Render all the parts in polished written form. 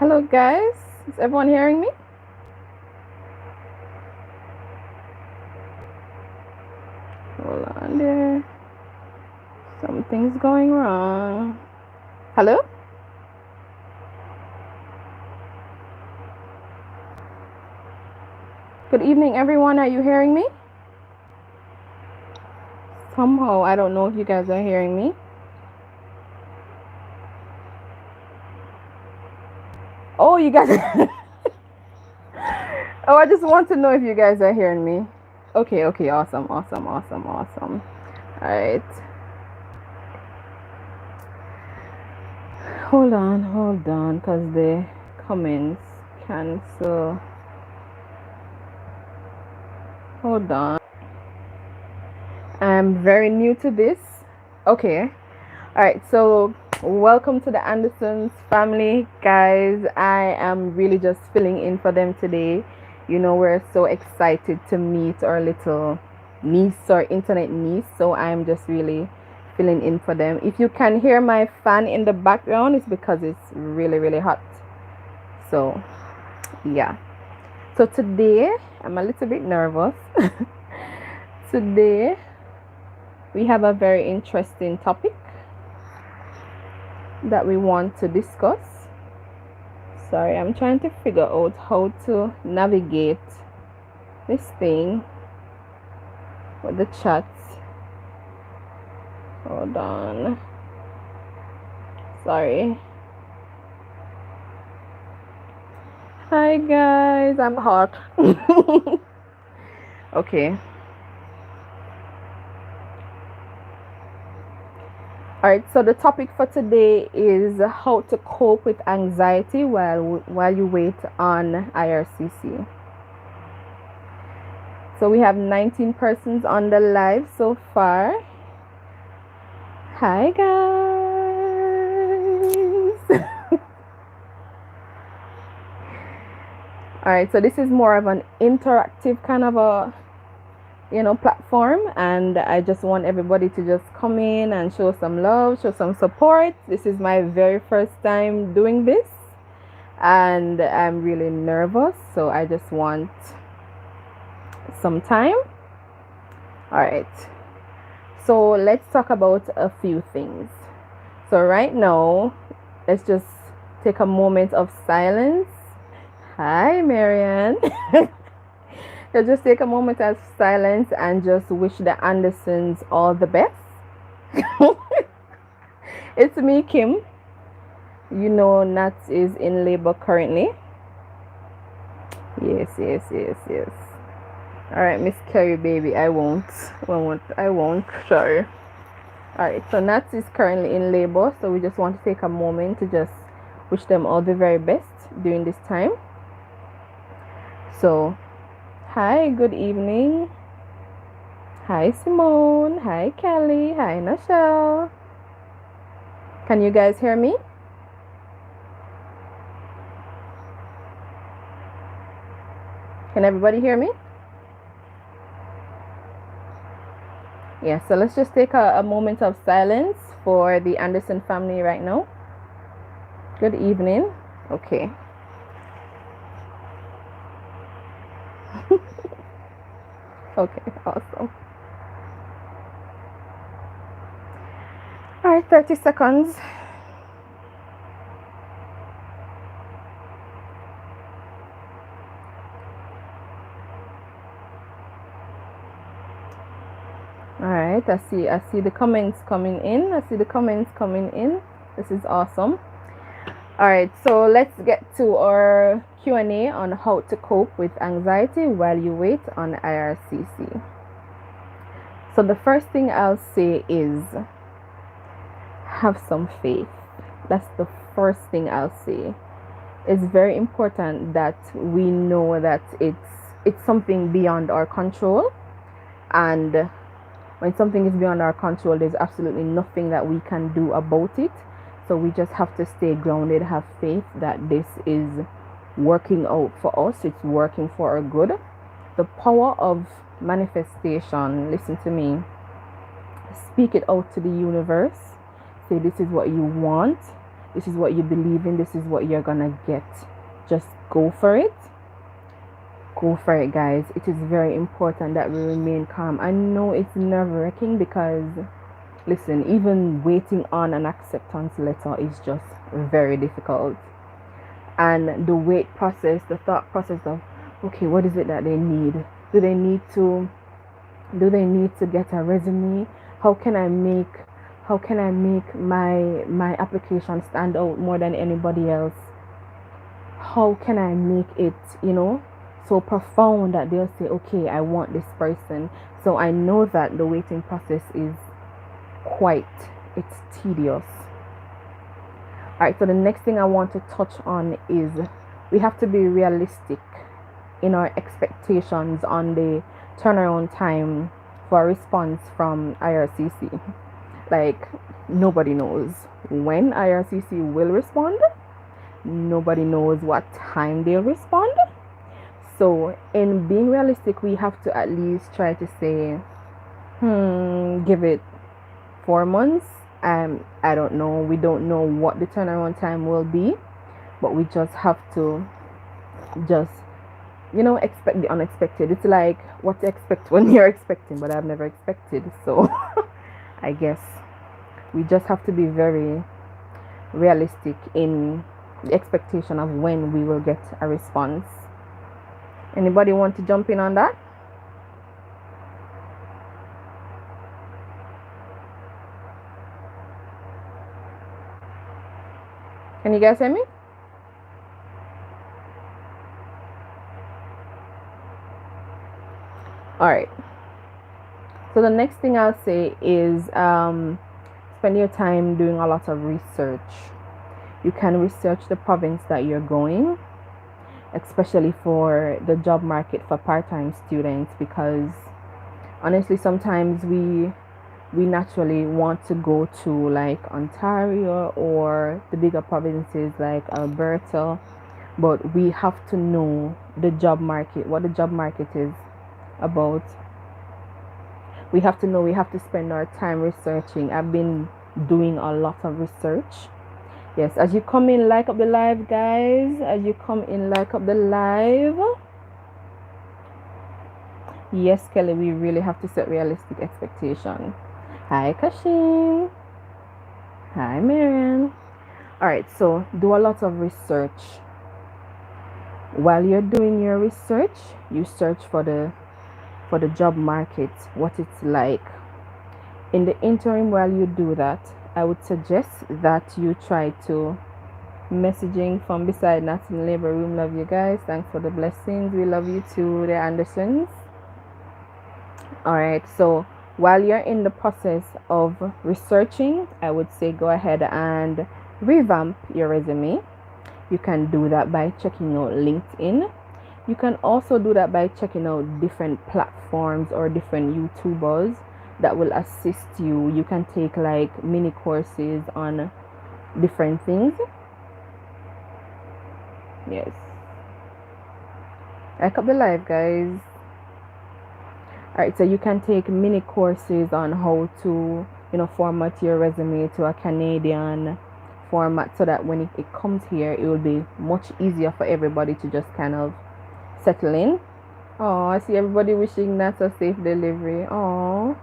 Hello, guys. Is everyone hearing me? Hold on there. Something's going wrong. Hello? Good evening, everyone. Are you hearing me? Somehow, I don't know if you guys are hearing me. Oh, you guys. Oh, I just want to know if you guys are hearing me. Okay, awesome. All right. Hold on, because the comments cancel. Hold on. I'm very new to this. Okay. All right. So, welcome to the Andersons family, guys. I am really just filling in for them today. You know, we're so excited to meet our little niece or internet niece. So, I'm just really filling in for them. If you can hear my fan in the background, it's because it's really, really hot. So, yeah. So, today, I'm a little bit nervous. Today, we have a very interesting topic that we want to discuss. Sorry, I'm trying to figure out how to navigate this thing with the chats. Hold on. Sorry. Hi guys, I'm hot. Okay. Alright, so the topic for today is how to cope with anxiety while you wait on IRCC. So we have 19 persons on the live so far. Hi guys. Alright, so this is more of an interactive kind of a platform, and I just want everybody to just come in and show some love, show some support. This is my very first time doing this and I'm really nervous, so I just want some time. All right, so let's talk about a few things. So right now, let's just take a moment of silence. Hi Marianne. So just take a moment of silence and just wish the Andersons all the best. It's me, Kim. You know, Nat is in labor currently. Yes. All right, Miss Carrie, baby, I won't. Sorry. All right, so Nat is currently in labor, so we just want to take a moment to just wish them all the very best during this time. So, hi, good evening. Hi, Simone. Hi, Kelly. Hi, Michelle. Can you guys hear me? Can everybody hear me? Yeah, so let's just take a moment of silence for the Anderson family right now. Good evening. Okay. Okay, awesome. All right, 30 seconds. All right, I see the comments coming in. This is awesome. All right, so let's get to our Q&A on how to cope with anxiety while you wait on IRCC. So the first thing I'll say is have some faith. That's the first thing I'll say. It's very important that we know that it's something beyond our control, and when something is beyond our control, there's absolutely nothing that we can do about it. So we just have to stay grounded, have faith that this is working out for us. It's working for our good. The power of manifestation, listen to me, speak it out to the universe. Say this is what you want. this is what you believe in, this is what you're gonna get. Just go for it. Go for it, guys. It is very important that we remain calm. I know it's nerve-wracking because, listen, even waiting on an acceptance letter is just very difficult. And the wait process, the thought process of, okay, what is it that they need? Do they need to get a resume? How can I make my application stand out more than anybody else? How can I make it, so profound that they'll say, okay, I want this person? So I know that the waiting process is it's tedious. Alright, so the next thing I want to touch on is we have to be realistic in our expectations on the turnaround time for a response from IRCC. Like, nobody knows when IRCC will respond. Nobody knows what time they'll respond. So in being realistic, we have to at least try to say, give it 4 months. I don't know. We don't know what the turnaround time will be, but we just have to expect the unexpected. It's like what to expect when you're expecting, but I've never expected. So I guess we just have to be very realistic in the expectation of when we will get a response. Anybody want to jump in on that? Can you guys hear me? Alright. So the next thing I'll say is spend your time doing a lot of research. You can research the province that you're going, especially for the job market for part-time students, because honestly sometimes we naturally want to go to like Ontario or the bigger provinces like Alberta, but we have to know the job market, what the job market is about. We have to know, we have to spend our time researching. I've been doing a lot of research. Yes, as you come in, like up the live, guys. As you come in, like up the live. Yes, Kelly, we really have to set realistic expectation. Hi, Kashin. Hi, Marian. Alright, so do a lot of research. While you're doing your research, you search for the job market, what it's like. In the interim, while you do that, I would suggest that you try to messaging from beside Nat in labor room. Love you guys. Thanks for the blessings. We love you too, DiAndersons. Alright, so while you're in the process of researching, I would say go ahead and revamp your resume. You can do that by checking out LinkedIn. You can also do that by checking out different platforms or different YouTubers that will assist you. You can take like mini courses on different things. Yes. Like up the live, guys. Alright, so you can take mini courses on how to, format your resume to a Canadian format so that when it comes here, it will be much easier for everybody to just kind of settle in. Oh, I see everybody wishing Nat a safe delivery. Oh.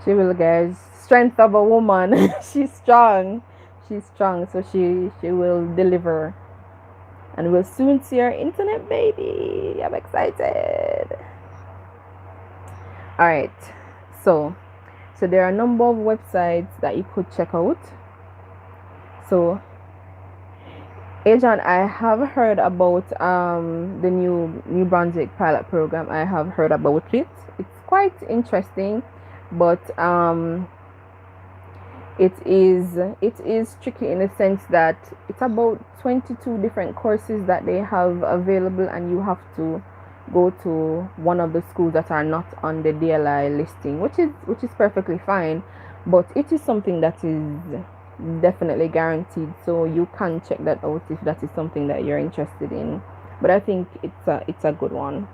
She will, guys. Strength of a woman. She's strong. She's strong, so she will deliver. And we'll soon see our internet baby. I'm excited. Alright. So there are a number of websites that you could check out. So Adrian, I have heard about the New Brunswick pilot program. I have heard about it. It's quite interesting, but it is tricky in the sense that it's about 22 different courses that they have available, and you have to go to one of the schools that are not on the DLI listing, which is perfectly fine, but it is something that is definitely guaranteed, so you can check that out if that is something that you're interested in. But I think it's a good one.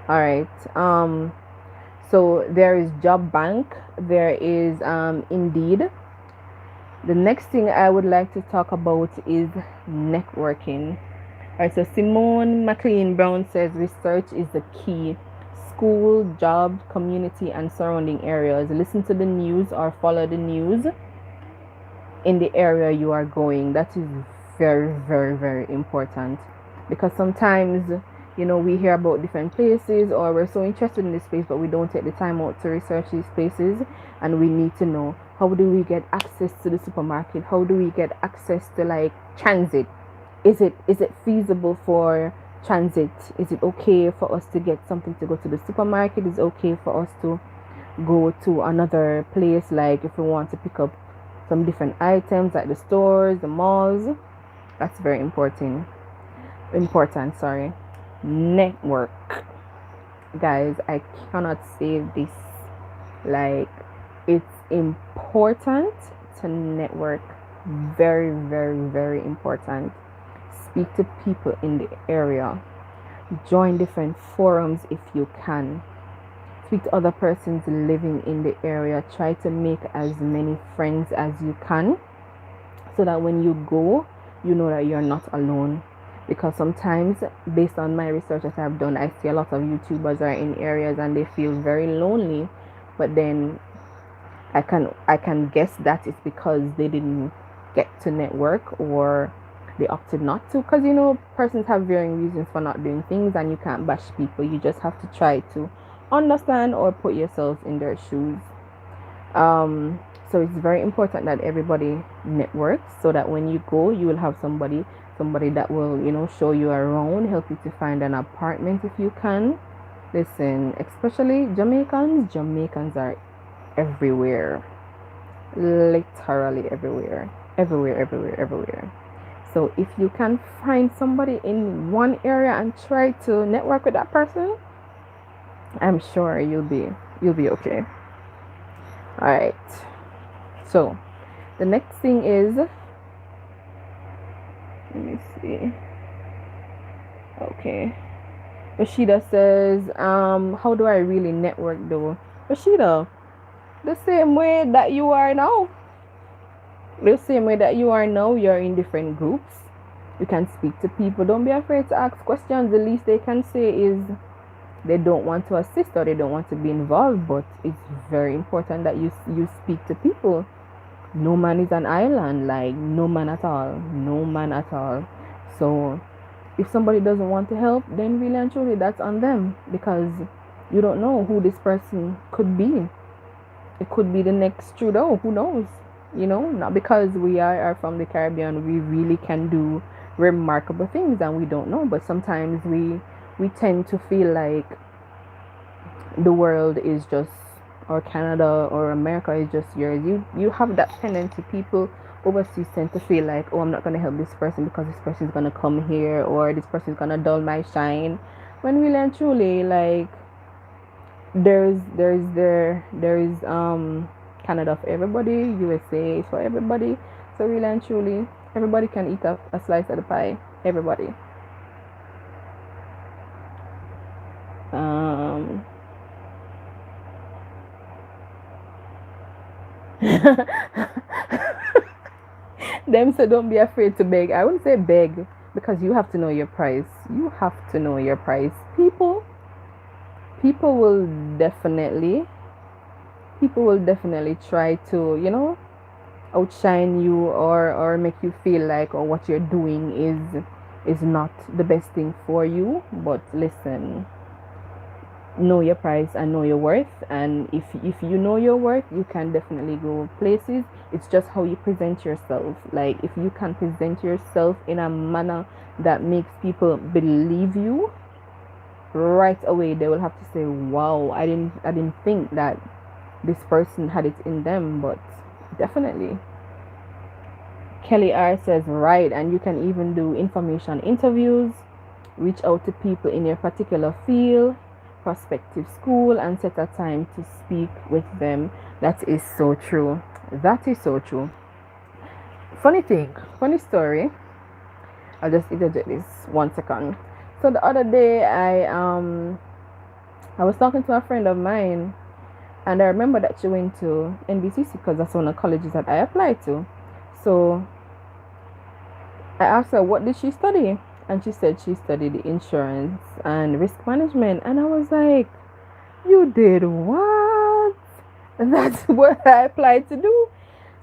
All right. So there is Job Bank, there is Indeed, The next thing I would like to talk about is networking. Alright, so Simone McLean Brown says research is the key. School, job, community, and surrounding areas. Listen to the news or follow the news in the area you are going. That is very, very, very important, because sometimes, we hear about different places, or we're so interested in this place, but we don't take the time out to research these places. And we need to know, how do we get access to the supermarket? How do we get access to, like, transit? Is it feasible for transit? Is it okay for us to get something to go to the supermarket? Is it okay for us to go to another place, like if we want to pick up some different items at the stores, the malls? That's very important, sorry. Network, guys, I cannot say this, like, it's important to network. Very, very, very important. Speak to people in the area. Join different forums if you can. Speak to other persons living in the area. Try to make as many friends as you can, so that when you go, you know that you're not alone. Because sometimes, based on my research that I've done, I see a lot of YouTubers are in areas and they feel very lonely. But then I can guess that it's because they didn't get to network, or they opted not to. Because persons have varying reasons for not doing things, and you can't bash people. You just have to try to understand or put yourself in their shoes. So it's very important that everybody networks, so that when you go, you will have somebody that will, show you around, help you to find an apartment if you can. Listen, especially Jamaicans are everywhere, literally everywhere, everywhere. So if you can find somebody in one area and try to network with that person, I'm sure you'll be okay. All right. So the next thing is, let me see. Okay. Rashida says, how do I really network though? Rashida, the same way that you are now. You're in different groups. You can speak to people. Don't be afraid to ask questions. The least they can say is they don't want to assist, or they don't want to be involved. But it's very important that you speak to people. No man is an island, like no man at all. So if somebody doesn't want to help, then really and truly that's on them, because you don't know who this person could be. It could be the next Trudeau, who knows? Not because we are from the Caribbean, we really can do remarkable things, and we don't know. But sometimes we tend to feel like the world is just, or Canada or America is just yours. You have that tendency. People overseas tend to feel like, oh, I'm not going to help this person because this person is going to come here, or this person is going to dull my shine. When really and truly, like, there is Canada for everybody, USA is for everybody. So really and truly, everybody can eat a slice of the pie. Everybody. Them say don't be afraid to beg. I wouldn't say beg, because you have to know your price. People will definitely try to outshine you, or make you feel like, or what you're doing is not the best thing for you. But listen, know your price and know your worth. And if you know your worth, you can definitely go places. It's just how you present yourself. Like, if you can present yourself in a manner that makes people believe you, right away they will have to say, wow, I didn't think that this person had it in them. But definitely. Kelly R says, right, and you can even do information interviews, reach out to people in your particular field, prospective school, and set a time to speak with them. That is so true. Funny story. I'll just interject this 1 second. So the other day, I was talking to a friend of mine, and I remember that she went to NBCC, because that's one of the colleges that I applied to. So I asked her, what did she study? And she said she studied insurance and risk management. And I was like, you did what? And that's what I applied to do.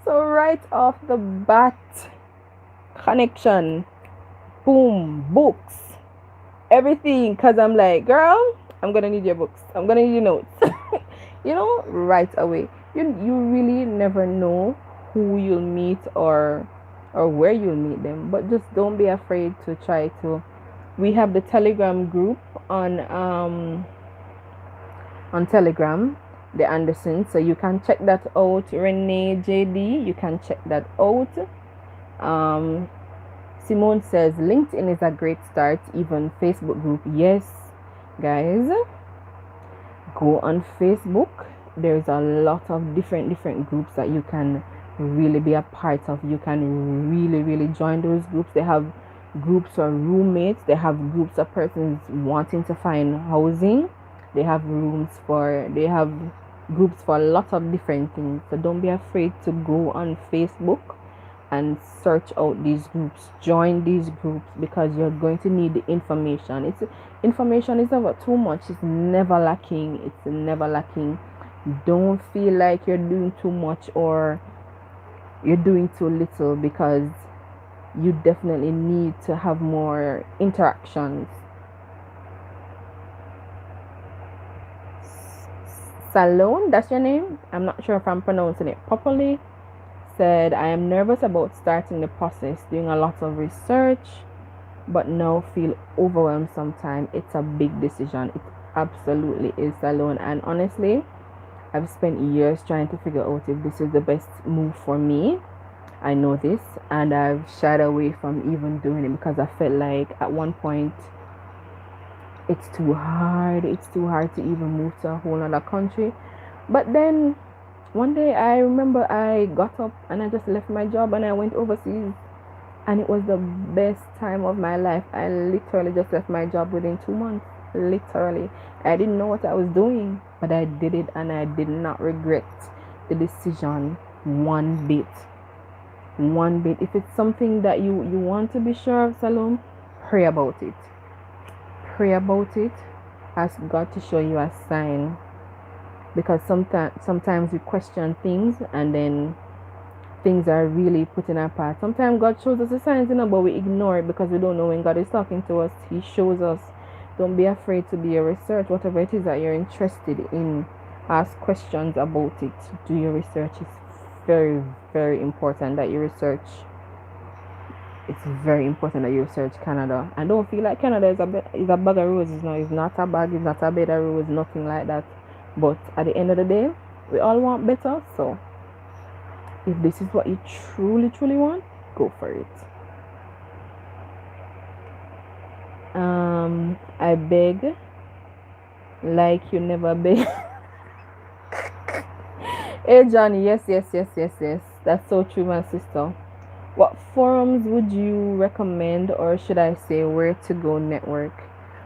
So right off the bat, connection, boom, books, everything. Because I'm like, girl, I'm going to need your books. I'm going to need your notes. Right away. You really never know who you'll meet or where you'll meet them, but just don't be afraid to try to. We have the Telegram group on Telegram, DiAndersons, so you can check that out. Renee JD, you can check that out. Simone says LinkedIn is a great start, even Facebook group. Yes, guys, go on Facebook. There's a lot of different groups that you can really be a part of. You can really join those groups. They have groups for roommates, they have groups of persons wanting to find housing, they have groups for a lot of different things. So don't be afraid to go on Facebook and search out these groups, join these groups, because you're going to need the information. Information is never too much, it's never lacking. Don't feel like you're doing too much or you're doing too little, because you definitely need to have more interactions. Salone, that's your name? I'm not sure if I'm pronouncing it properly. Said, I am nervous about starting the process, doing a lot of research, but now feel overwhelmed sometimes. It's a big decision. It absolutely is, Salone. And honestly, I've spent years trying to figure out if this is the best move for me. I know this, and I've shied away from even doing it because I felt like at one point it's too hard to even move to a whole other country. But then one day I remember I got up and I just left my job and I went overseas, and it was the best time of my life. I literally just left my job within 2 months. Literally, I didn't know what I was doing, but I did it, and I did not regret the decision one bit. If it's something that you want to be sure of, Salome, pray about it. Ask God to show you a sign, because sometimes we question things and then things are really put in our path. Sometimes God shows us the signs, but we ignore it because we don't know when God is talking to us. He shows us. Don't be afraid to do your research. Whatever it is that you're interested in, ask questions about it. Do your research. It's very, very important that you research. It's very important that you research Canada. And don't feel like Canada is a bag of roses. No, it's not a bag. It's not a bed of roses. Nothing like that. But at the end of the day, we all want better. So if this is what you truly want, go for it. I beg like you never beg. Hey Johnny, yes. That's so true, my sister. What forums would you recommend, or should I say where to go network?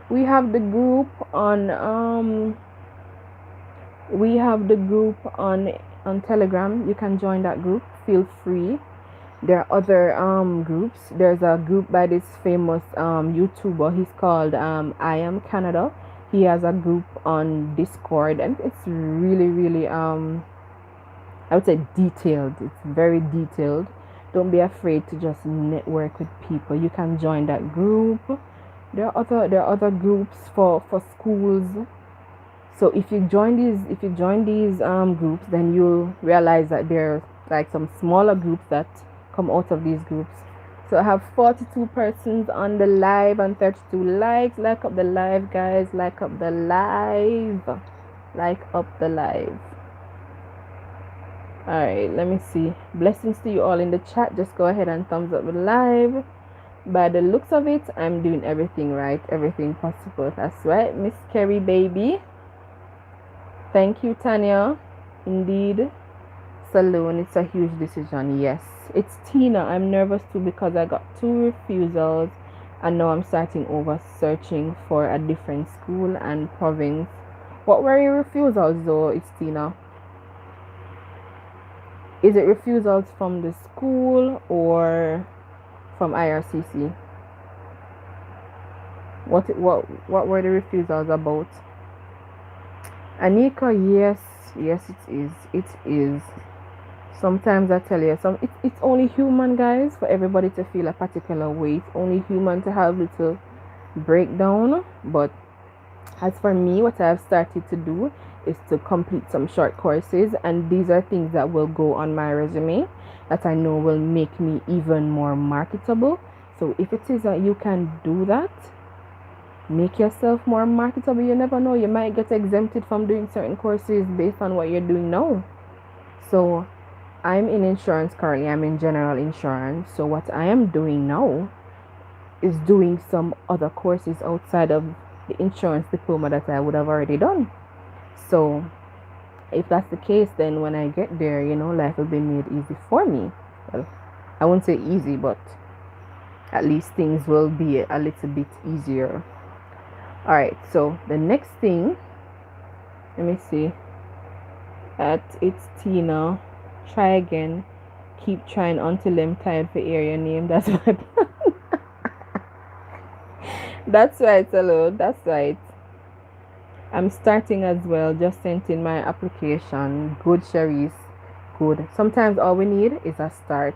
We have the group on Telegram. You can join that group. Feel free. There are other groups. There's a group by this famous YouTuber. He's called I Am Canada. He has a group on Discord, and it's really I would say detailed. It's very detailed. Don't be afraid to just network with people. You can join that group. There are other groups for schools. So if you join these groups, then you'll realize that there are like some smaller groups that come out of these groups. So I have 42 persons on the live and 32 likes. Like up the live, guys. Like up the live. Alright, let me see. Blessings to you all in the chat. Just go ahead and thumbs up the live. By the looks of it, I'm doing everything right, everything possible. That's right, Miss Kerry baby. Thank you, Tanya. Indeed. Salone, it's a huge decision. Yes. It's Tina. I'm nervous too because I got 2 refusals and now I'm starting over searching for a different school and province. What were your refusals though? It's Tina. Is it refusals from the school or from IRCC? What were the refusals about? Anika, yes, it is. It is. Sometimes I tell you, it's only human, guys, for everybody to feel a particular way. It's only human to have little breakdown. But as for me, what I've started to do is to complete some short courses, and these are things that will go on my resume that I know will make me even more marketable. So if it is that you can do that, make yourself more marketable. You never know, you might get exempted from doing certain courses based on what you're doing now. So I'm in insurance currently. I'm in general insurance. So what I am doing now is doing some other courses outside of the insurance diploma that I would have already done. So if that's the case, then when I get there, life will be made easy for me. Well, I won't say easy, but at least things will be a little bit easier. All right, so the next thing, let me see. It's Tina. Try again. Keep trying until I'm tired for hear your name. That's what. That's right, hello. That's right. I'm starting as well. Just sent in my application. Good, Cherise. Good. Sometimes all we need is a start.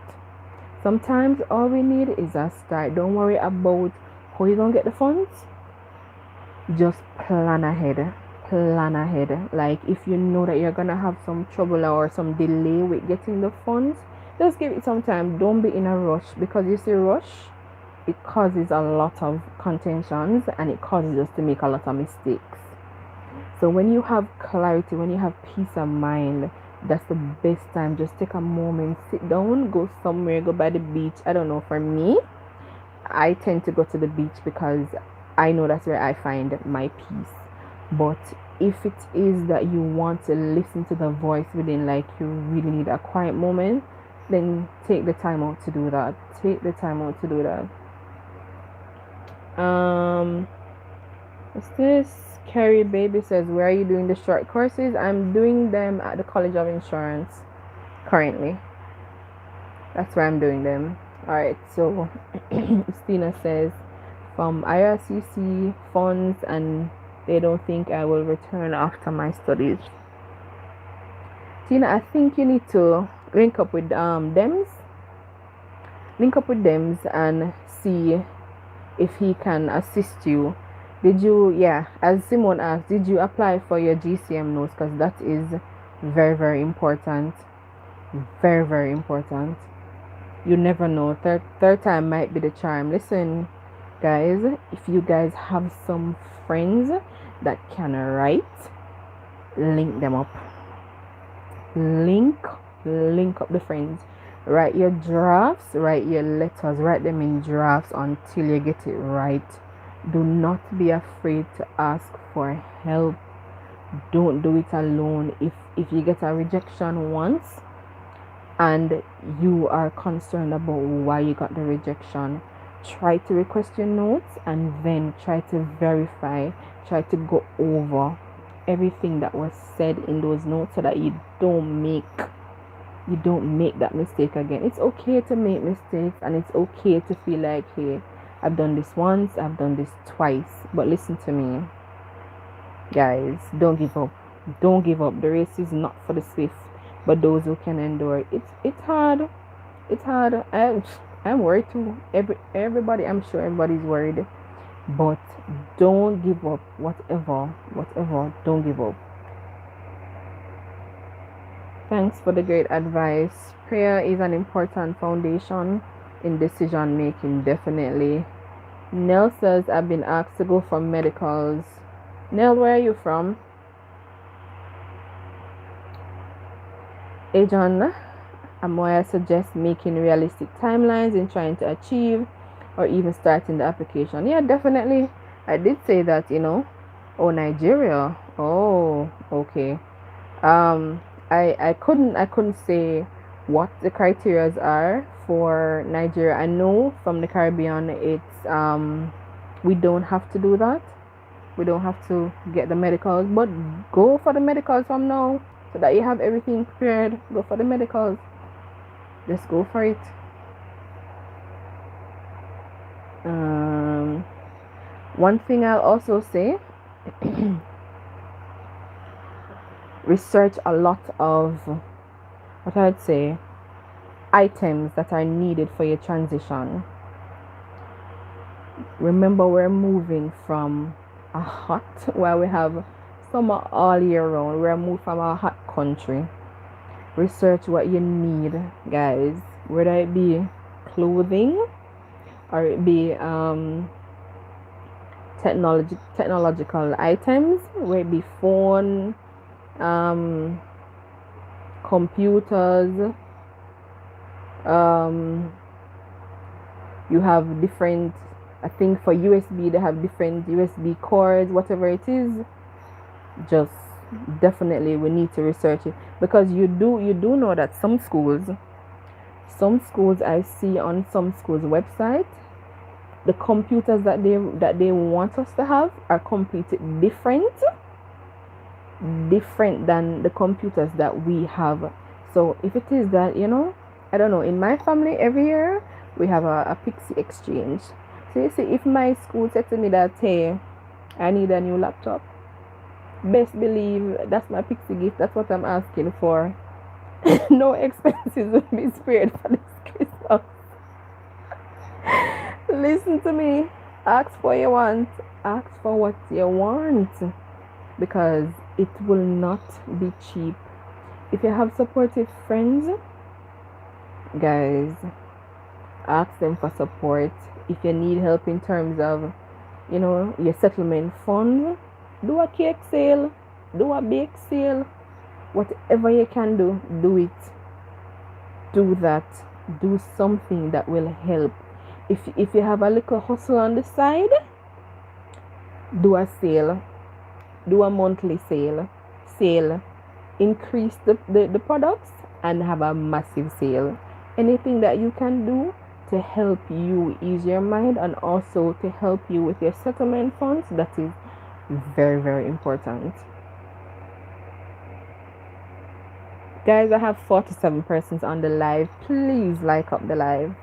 Sometimes all we need is a start. Don't worry about how you're going to get the funds. Just plan ahead. Plan ahead. Like if you know that you're going to have some trouble or some delay with getting the funds, just give it some time. Don't be in a rush, because you see rush, it causes a lot of contentions and it causes us to make a lot of mistakes. So when you have clarity, when you have peace of mind, that's the best time. Just take a moment, sit down, go somewhere, go by the beach. I don't know, for me, I tend to go to the beach because I know that's where I find my peace. But if it is that you want to listen to the voice within, like you really need a quiet moment, then take the time out to do that. Take the time out to do that. What's this? Carrie Baby says, where are you doing the short courses? I'm doing them at the College of Insurance currently. That's where I'm doing them. Alright, so Stina says, from IRCC funds, and they don't think I will return after my studies. Tina, I think you need to link up with Dems. Link up with Dems and see if he can assist you. Did you, as Simone asked, did you apply for your GCM notes? Because that is very, very important. Very, very important. You never know. Third time might be the charm. Listen, guys, if you guys have some friends that can write, link them up. Link up the friends. Write your drafts, write your letters, write them in drafts until you get it right. Do not be afraid to ask for help. Don't do it alone. If you get a rejection once and you are concerned about why you got the rejection, try to request your notes and then try to verify, try to go over everything that was said in those notes so that you don't make that mistake again. It's okay to make mistakes, and it's okay to feel like, hey, I've done this once, I've done this twice. But listen to me, guys, don't give up. Don't give up. The race is not for the swift, but those who can endure. It's hard. It's hard. I'm worried too. Everybody, I'm sure everybody's worried. But don't give up. Whatever, don't give up. Thanks for the great advice. Prayer is an important foundation in decision making, definitely. Nell says, I've been asked to go for medicals. Nell, where are you from? Ajon Amoya suggests making realistic timelines in trying to achieve or even starting the application. Yeah, definitely. I did say that, Oh, Nigeria. Oh, okay. I couldn't say what the criteria are for Nigeria. I know from the Caribbean it's we don't have to do that. We don't have to get the medicals, but go for the medicals from now so that you have everything prepared. Go for the medicals. Just go for it. One thing I'll also say, research a lot of, what I'd say, items that are needed for your transition. Remember, we're moving from a hot, where we have summer all year round. We're moving from a hot country. Research what you need, guys. Whether it be clothing or it be technological items, whether it be phone, computers, you have different, I think for USB they have different USB cords, whatever it is. Just definitely we need to research it, because you do know that some schools I see on some schools website, the computers that they want us to have are completely different than the computers that we have. So if it is that, I don't know, in my family every year we have a Pixie exchange. So you see, if my school said to me that, hey, I need a new laptop, best believe that's my Pixie gift. That's what I'm asking for. No expenses will be spared for this Christmas. Listen to me. Ask for what you want. Ask for what you want, because it will not be cheap. If you have supportive friends, guys, ask them for support. If you need help in terms of, your settlement fund, do a cake sale, do a bake sale, whatever you can do it. Do that. Do something that will help. If you have a little hustle on the side, do a sale, do a monthly sale, increase the products and have a massive sale. Anything that you can do to help you ease your mind and also to help you with your settlement funds, that is very, very important. Guys, I have 47 persons on the live. Please like up the live.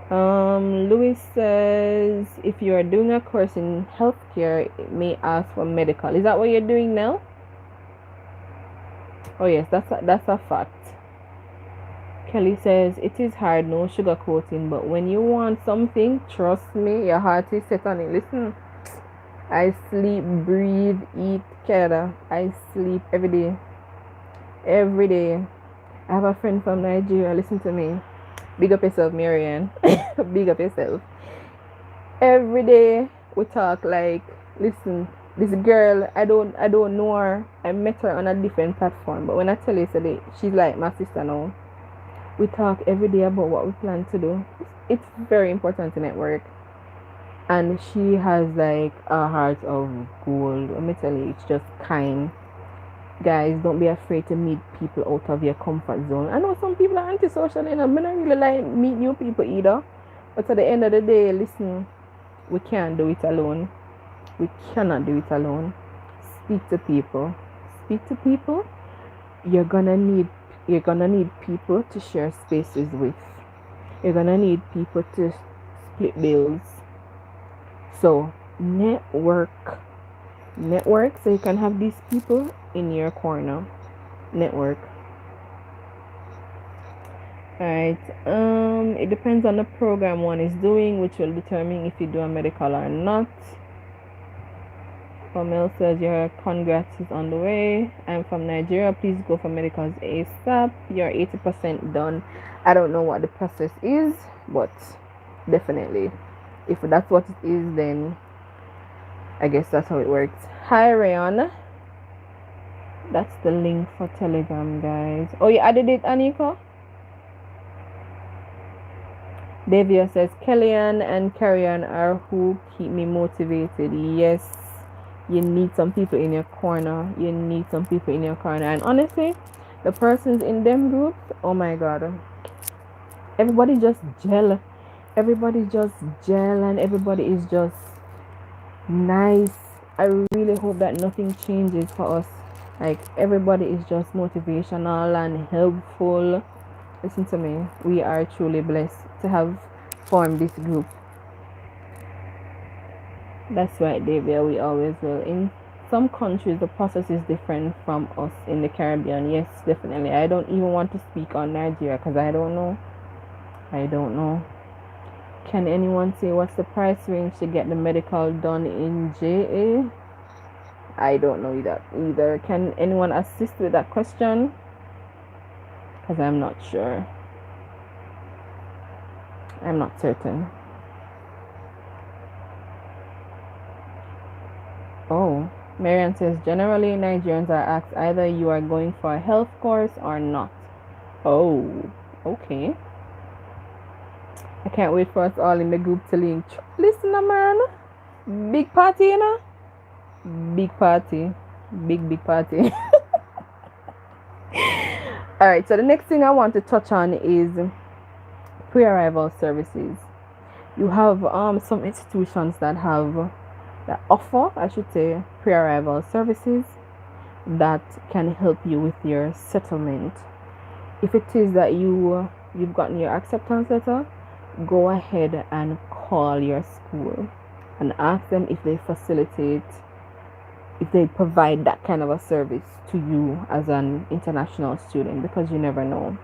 Louis says, if you are doing a course in healthcare, it may ask for medical. Is that what you're doing now? Oh yes, that's a fact. Kelly says, it is hard, no sugarcoating, but when you want something, trust me, your heart is set on it. Listen, I sleep, breathe, eat, Canada. I sleep every day. I have a friend from Nigeria. Listen to me. Big up yourself, Marianne. Big up yourself. Every day we talk, like, listen, this girl, I don't know her. I met her on a different platform, but when I tell you today, she's like my sister now. We talk every day about what we plan to do. It's very important to network. And she has like a heart of gold. Let me tell you, it's just kind. Guys, don't be afraid to meet people out of your comfort zone. I know some people are antisocial, I don't really like meet new people either. But at the end of the day, listen, we can't do it alone. We cannot do it alone. Speak to people. You're gonna need people to share spaces with. You're gonna need people to split bills. So network so you can have these people in your corner. Network. Alright, it depends on the program one is doing, which will determine if you do a medical or not. Pamela says your congrats is on the way. I'm from Nigeria. Please go for medicals ASAP. You're 80% done. I don't know what the process is, but definitely, if that's what it is, then I guess that's how it works. Hi, Rayon. That's the link for Telegram, guys. Oh, you added it, Anika? Davia says Kellyanne and Carrion are who keep me motivated. Yes. You need some people in your corner. And honestly, the persons in them groups, oh my god, everybody just gel. And everybody is just nice. I really hope that nothing changes for us. Like, everybody is just motivational and helpful. Listen to me. We are truly blessed to have formed this group. That's right, Davia. We always will. In some countries, the process is different from us in the Caribbean. Yes, definitely. I don't even want to speak on Nigeria because I don't know. I don't know. Can anyone say what's the price range to get the medical done in JA? I don't know that either. Can anyone assist with that question? Because I'm not sure. I'm not certain. Oh, Marian says generally Nigerians are asked either you are going for a health course or not. Oh, okay. I can't wait for us all in the group to link. Listen, man. Big party, you know? Big party. Big party. Alright, so the next thing I want to touch on is pre-arrival services. You have some institutions that offer, I should say, pre-arrival services that can help you with your settlement. If it is that you've gotten your acceptance letter, go ahead and call your school and ask them if they provide that kind of a service to you as an international student, because you never know.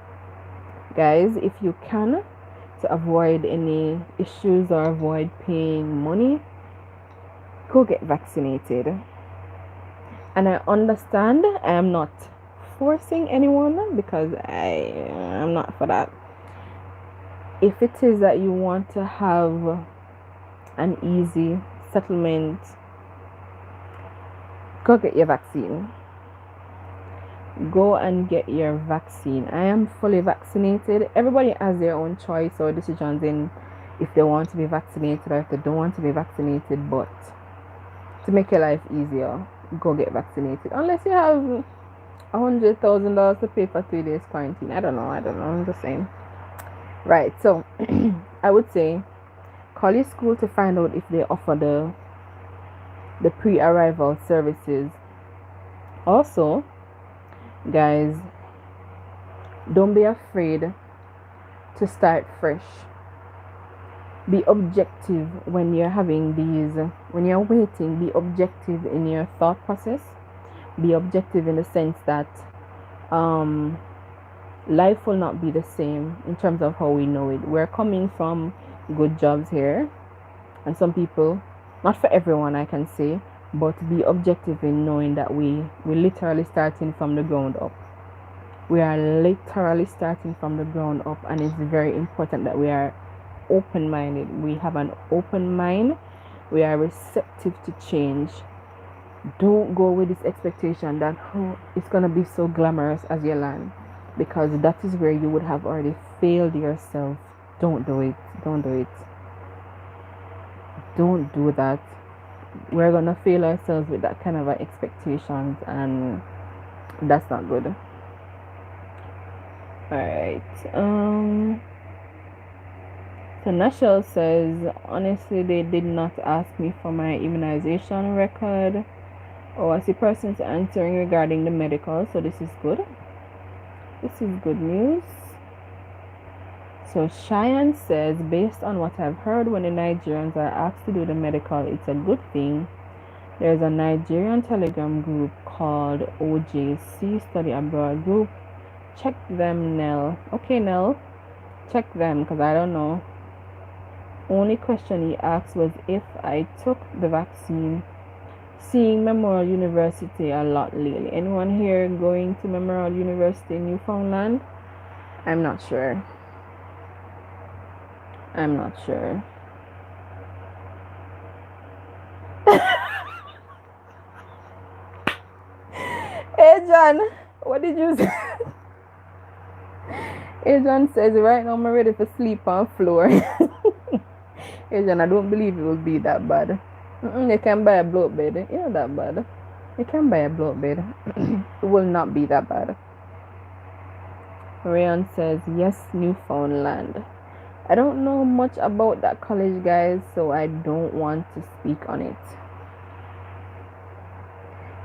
Guys, if you can, to avoid any issues or avoid paying money, go get vaccinated. And I understand I am not forcing anyone, because I am not for that. If it is that you want to have an easy settlement, go get your vaccine. Go and get your vaccine. I am fully vaccinated. Everybody has their own choice or decisions in if they want to be vaccinated or if they don't want to be vaccinated, but to make your life easier, go get vaccinated. Unless you have $100,000 to pay for 3 days quarantine. I don't know. I'm just saying. Right, so I would say call your school to find out if they offer the pre-arrival services. Also, guys, don't be afraid to start fresh. Be objective when you're when you're waiting. Be objective in your thought process. Be objective in the sense that life will not be the same in terms of how we know it. We're coming from good jobs here, and some people, not for everyone I can say, but be objective in knowing that we're literally starting from the ground up. We are literally starting from the ground up, and it's very important that we are open-minded. We have an open mind. We are receptive to change. Don't go with this expectation that it's gonna be so glamorous as you land, because that is where you would have already failed yourself. Don't do it. Don't do that. We're gonna fail ourselves with that kind of expectations, and that's not good. Alright. So Nashel says, honestly, they did not ask me for my immunization record. Oh, I see persons answering regarding the medical, so this is good. This is good news. So Cheyenne says, based on what I've heard, when the Nigerians are asked to do the medical, it's a good thing. There's a Nigerian Telegram group called OJC Study Abroad Group. Check them, Nell. Okay, Nell. Check them, because I don't know. Only question he asked was if I took the vaccine. Seeing Memorial University a lot lately. Anyone here going to Memorial University in Newfoundland? I'm not sure. Hey John, what did you say? Hey John says right now I'm ready to sleep on floor. Hey John, I don't believe it will be that bad. You can buy a blow bed. It's not that bad. You can buy a blow bed. It will not be that bad. Rayan says yes, Newfoundland. I don't know much about that college, guys, so I don't want to speak on it.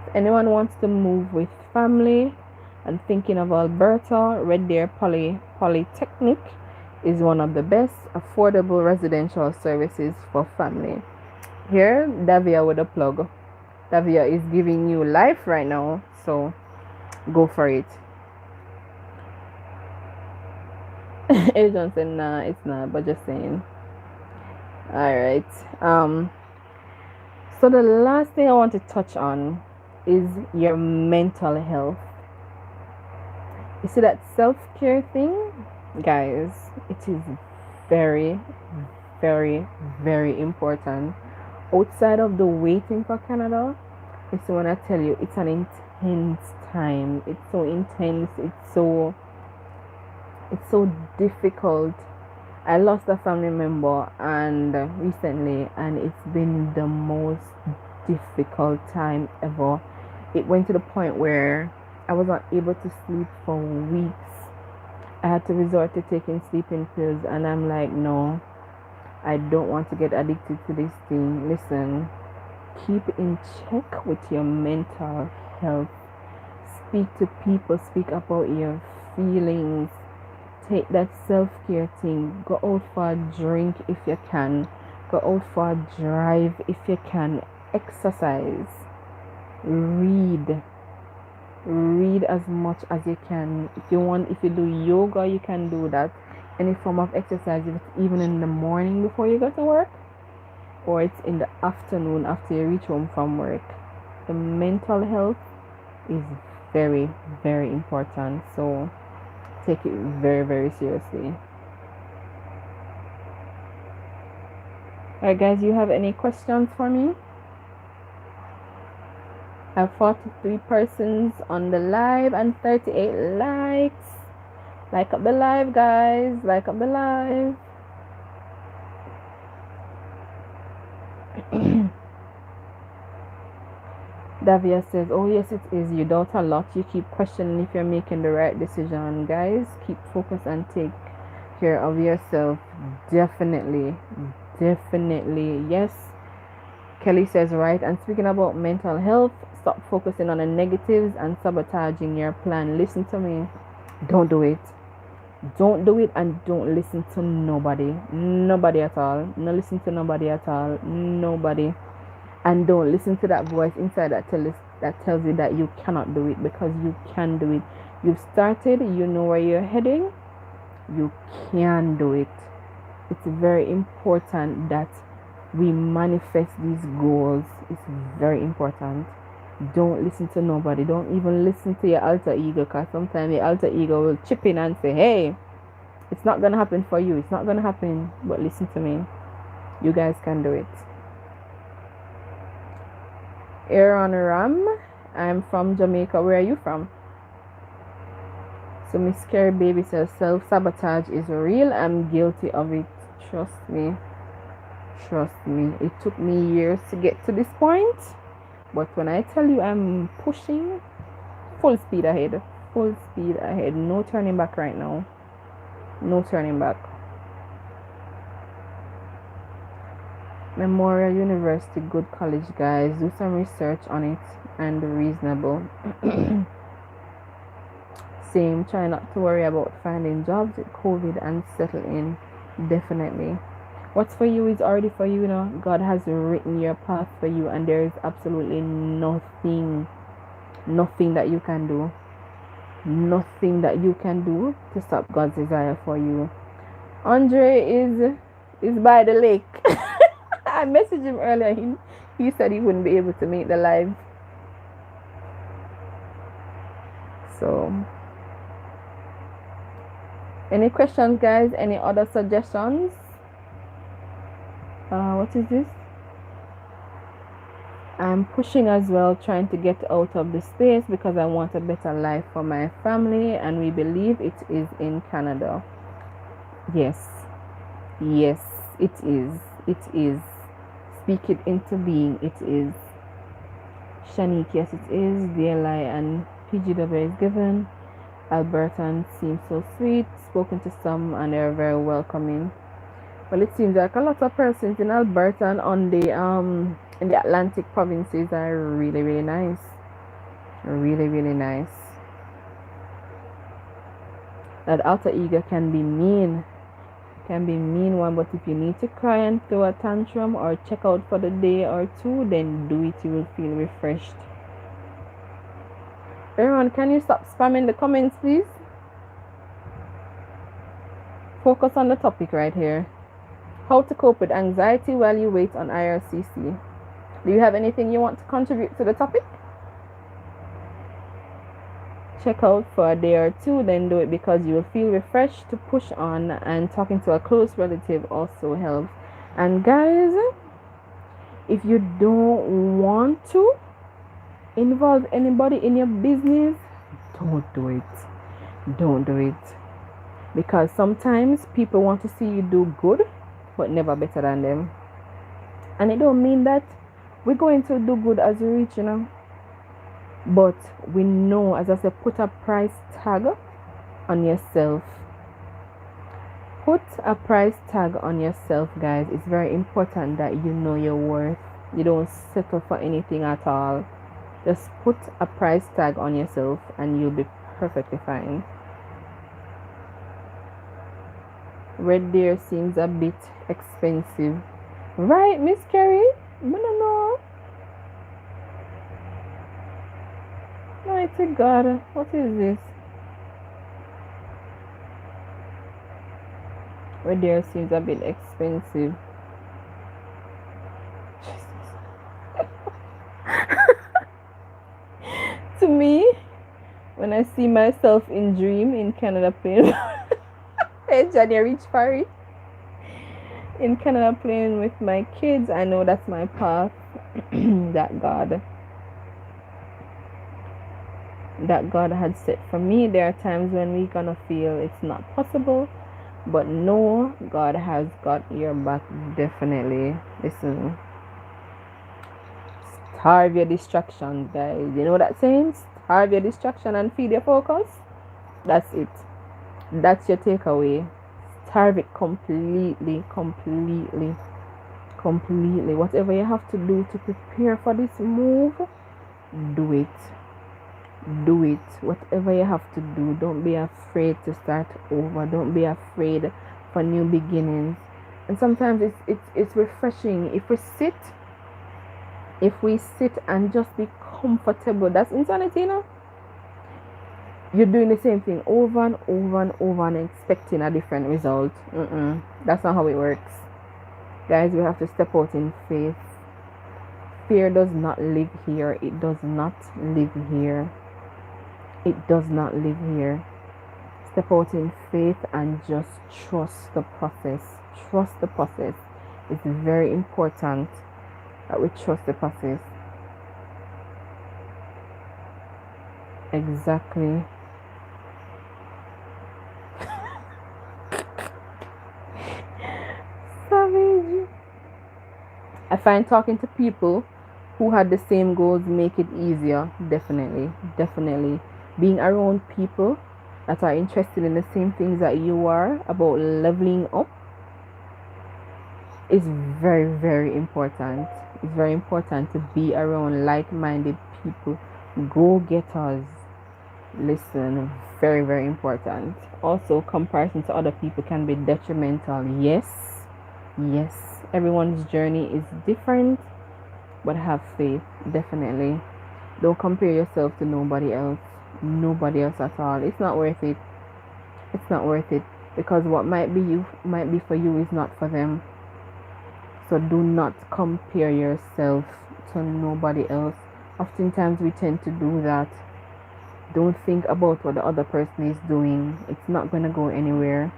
If Anyone wants to move with family and thinking of Alberta, Red Deer Polytechnic is one of the best affordable residential services for family. Here, Davia with a plug. Davia is giving you life right now, so go for it. Agent said, nah, it's not, but just saying. Alright. So the last thing I want to touch on is your mental health. You see that self-care thing? Guys, it is very, very, very important. Outside of the waiting for Canada, it's when I tell you, it's an intense time. It's so intense. It's so difficult. I lost a family member and recently, and it's been the most difficult time ever. It went to the point where I was not able to sleep for weeks. I had to resort to taking sleeping pills, and I'm like, no, I don't want to get addicted to this thing. Listen, keep in check with your mental health. Speak to people, speak about your feelings. Take that self-care thing. Go out for a drink if you can. Go out for a drive if you can. Exercise. Read as much as you can. If you do yoga, you can do that. Any form of exercise, if it's even in the morning before you go to work, or it's in the afternoon after you reach home from work. The mental health is very, very important, so take it very, very seriously. Alright guys, you have any questions for me? I have 43 persons on the live and 38 likes. Like up the live, guys. Like up the live. Davia says, oh yes it is. You doubt a lot. You keep questioning if you're making the right decision. Guys, keep focused and take care of yourself. Definitely. Yes. Kelly says, right. And speaking about mental health, stop focusing on the negatives and sabotaging your plan. Listen to me. Don't do it. Don't do it, and don't listen to nobody. Nobody at all. No listen to nobody at all. Nobody. And don't listen to that voice inside that tells you that you cannot do it, because you can do it. You've started, you know where you're heading. You can do it. It's very important that we manifest these goals. It's very important. Don't listen to nobody. Don't even listen to your alter ego, because sometimes your alter ego will chip in and say, hey, it's not going to happen for you. It's not going to happen. But listen to me. You guys can do it. Aaron Ram, I'm from Jamaica. Where are you from? So Miss Scary Baby says, self-sabotage is real. I'm guilty of it. Trust me. It took me years to get to this point. But when I tell you I'm pushing full speed ahead. No turning back right now. No turning back. Memorial University, good college, guys. Do some research on it and reasonable. Same, try not to worry about finding jobs with COVID and settle in. Definitely. What's for you is already for you, God has written your path for you, and there is absolutely nothing that you can do. Nothing that you can do to stop God's desire for you. Andre is by the lake. I messaged him earlier. He said he wouldn't be able to make the live. So, any questions, guys? Any other suggestions? What is this? I'm pushing as well, trying to get out of the States because I want a better life for my family, and we believe it is in Canada. Yes, it is. Speak it into being. It is. Shanique, yes, it is. DLI and PGW is given. Albertans seem so sweet. Spoken to some, and they're very welcoming. Well, it seems like a lot of persons in Alberta and on the in the Atlantic provinces are really, really nice. Really, really nice. That alter ego can be mean. Can be mean one, but if you need to cry and throw a tantrum or check out for the day or two, then do it. You will feel refreshed. Everyone, can you stop spamming the comments, please? Focus on the topic right here. How to cope with anxiety while you wait on IRCC. Do you have anything you want to contribute to the topic? Check out for a day or two, then do it because you will feel refreshed to push on, and talking to a close relative also helps. And guys, if you don't want to involve anybody in your business, don't do it. Don't do it. Because sometimes people want to see you do good, but never better than them. And it don't mean that we're going to do good as we reach, But we know, as I said, put a price tag on yourself. Put a price tag on yourself, guys. It's very important that you know your worth. You don't settle for anything at all. Just put a price tag on yourself and you'll be perfectly fine. Red Deer seems a bit expensive. Right, Miss Carrie? No. Mighty God, what is this? Red Deer seems a bit expensive. To me, when I see myself in dream in Canada playing hey Johnny, reach for it. In Canada playing with my kids, I know that's my path. that God had set for me. There are times when we're gonna feel it's not possible, but no, God has got your back, definitely. Listen, starve your distractions, guys. You know that saying? Starve your distraction and feed your focus. That's it. That's your takeaway. Starve it completely. Whatever you have to do to prepare for this move, do it. Whatever you have to do. Don't be afraid to start over. Don't be afraid for new beginnings. And sometimes it's refreshing if we sit and just be comfortable. That's insanity, You're doing the same thing over and over and expecting a different result. That's not how it works. Guys, we have to step out in faith. Fear does not live here. It does not live here. Step out in faith and just trust the process. It's very important that we trust the process. Exactly. Savage. I find talking to people who had the same goals make it easier. Definitely. Being around people that are interested in the same things that you are, about leveling up, is very, very important. It's very important to be around like-minded people, go-getters. Listen, very, very important. Also, comparison to other people can be detrimental. Yes, everyone's journey is different, but have faith. Definitely don't compare yourself to nobody else at all. It's not worth it. Because what might be for you is not for them. So do not compare yourself to nobody else. Oftentimes we tend to do that. Don't think about what the other person is doing. It's not gonna go anywhere.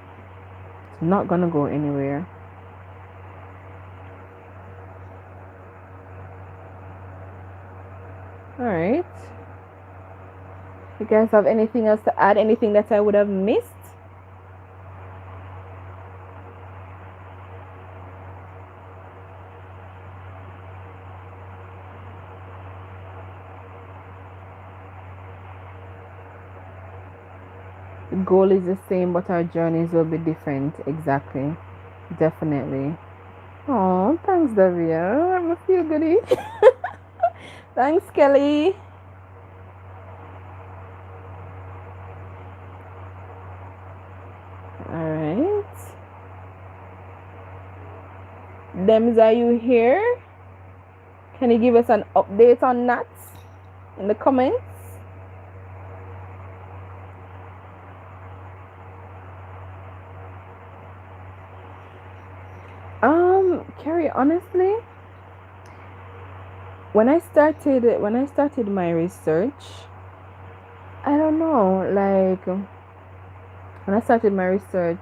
Alright. You guys have anything else to add? Anything that I would have missed? The goal is the same, but our journeys will be different. Exactly. Definitely. Oh, thanks, Davia. I feel goody. Thanks, Kelly. Dems, are you here? Can you give us an update on that in the comments? Carrie, honestly, when I started my research, I don't know, like when I started my research,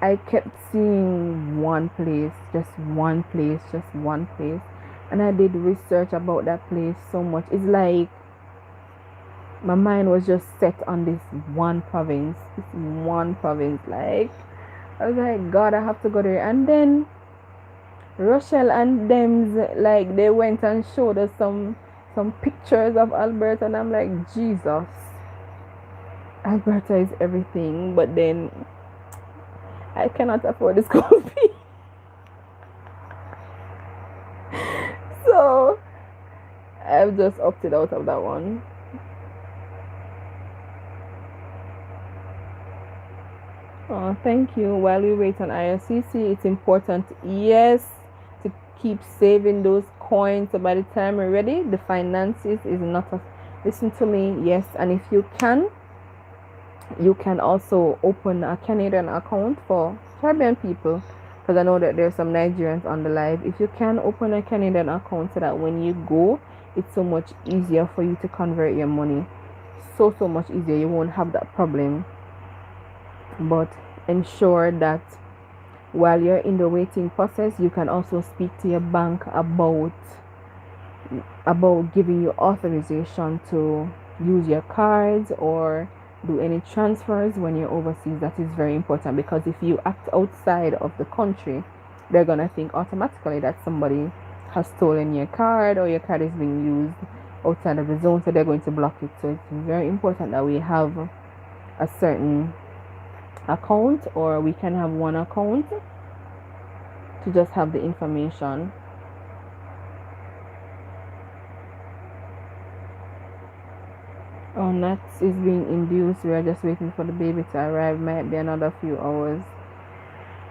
I kept seeing one place, just one place, just one place. And I did research about that place so much. It's like my mind was just set on this one province. This one province. Like, I was like, God, I have to go there. And then Rochelle and Dems, like, they went and showed us some pictures of Alberta. And I'm like, Jesus, Alberta is everything. But then I cannot afford this coffee. So I've just opted out of that one. Oh, thank you. While we wait on IRCC, it's important, yes, to keep saving those coins. So by the time we're ready, the finances is not a... Listen to me, yes. And if you can also open a Canadian account for Caribbean people, because I know that there's some Nigerians on the live. If you can open a Canadian account so that when you go, it's so much easier for you to convert your money. So much easier. You won't have that problem. But ensure that while you're in the waiting process, you can also speak to your bank about giving you authorization to use your cards or do any transfers when you're overseas. That is very important, because if you act outside of the country, they're gonna think automatically that somebody has stolen your card or your card is being used outside of the zone, so they're going to block it. So it's very important that we have a certain account, or we can have one account to just have the information. Oh, Nats is being induced. We are just waiting for the baby to arrive. Might be another few hours.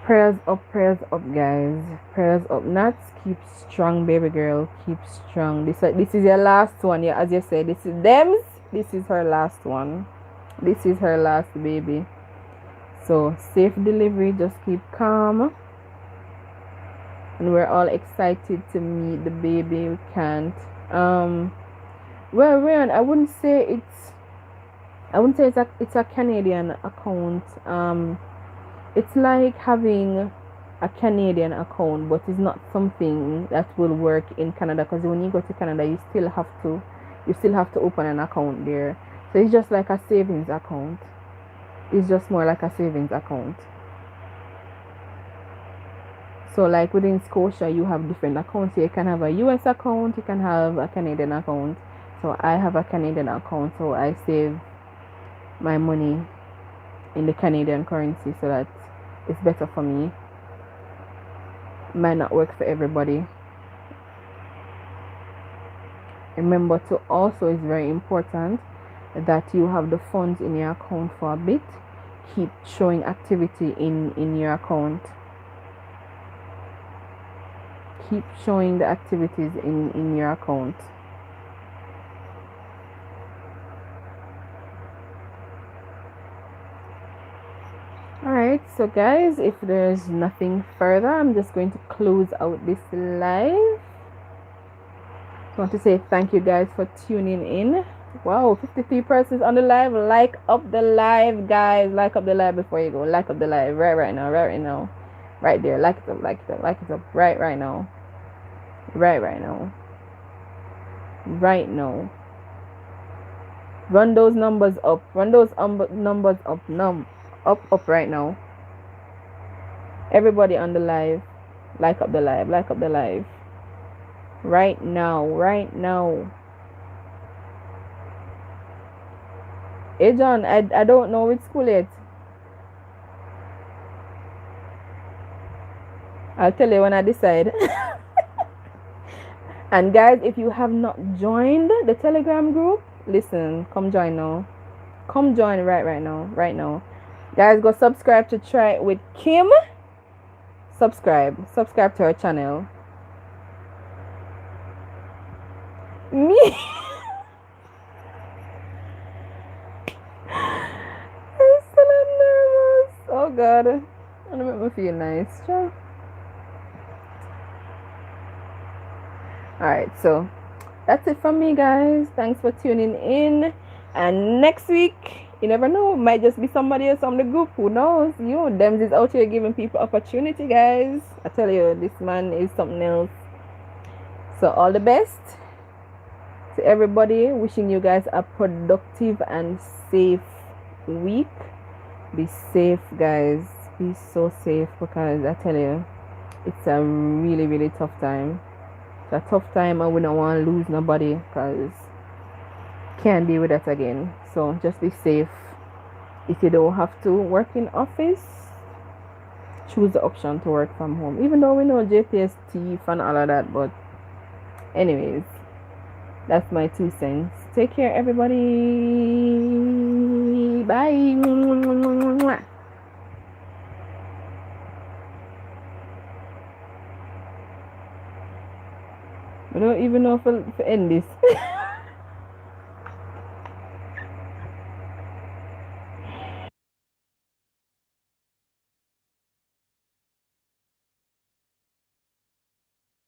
Prayers up, guys. Prayers up. Nats, keep strong, baby girl. Keep strong. This is your last one. Yeah, as you said, this is Dems. This is her last one. This is her last baby. So safe delivery. Just keep calm. And we're all excited to meet the baby. We can't. Well, Ryan, I wouldn't say it's a Canadian account. It's like having a Canadian account, but it's not something that will work in Canada, because when you go to Canada, you still have to open an account there. So it's just like a savings account. It's just more like a savings account. So like within Scotia, you have different accounts. So you can have a US account, you can have a Canadian account. So I have a Canadian account, so I save my money in the Canadian currency, so that it's better for me. Might not work for everybody. Remember to also, it's very important that you have the funds in your account for a bit. Keep showing activity in your account. Keep showing the activities in your account. Alright, so guys, if there's nothing further, I'm just going to close out this live. I want to say thank you guys for tuning in. Wow, 53 persons on the live. Like up the live, guys. Like up the live before you go. Like up the live right now. Right there. Like it up. Right now. Right now. Run those numbers up. Numbers up. Up right now. Everybody on the live, like up the live. Right now. Hey John, I don't know which school yet. I'll tell you when I decide. And guys, if you have not joined the Telegram group, listen, come join now. Come join right now. Guys, go subscribe to Try It with Kim. subscribe to our channel. Me. I'm still nervous. Oh god. Gonna make me feel nice. Sure. Alright, so that's it from me, guys. Thanks for tuning in. And next week, you never know, might just be somebody else on the group. Who knows? Dems is out here giving people opportunity, guys. I tell you, this man is something else. So all the best to everybody. Wishing you guys a productive and safe week. Be safe, guys. Be so safe, because I tell you, it's a really, really tough time. It's a tough time, and we don't want to lose nobody, because can't deal with that again. So just be safe. If you don't have to work in office, choose the option to work from home, even though we know JPS thief and all of that. But anyways, that's my 2 cents. Take care, everybody. Bye. I don't even know if I'll end this.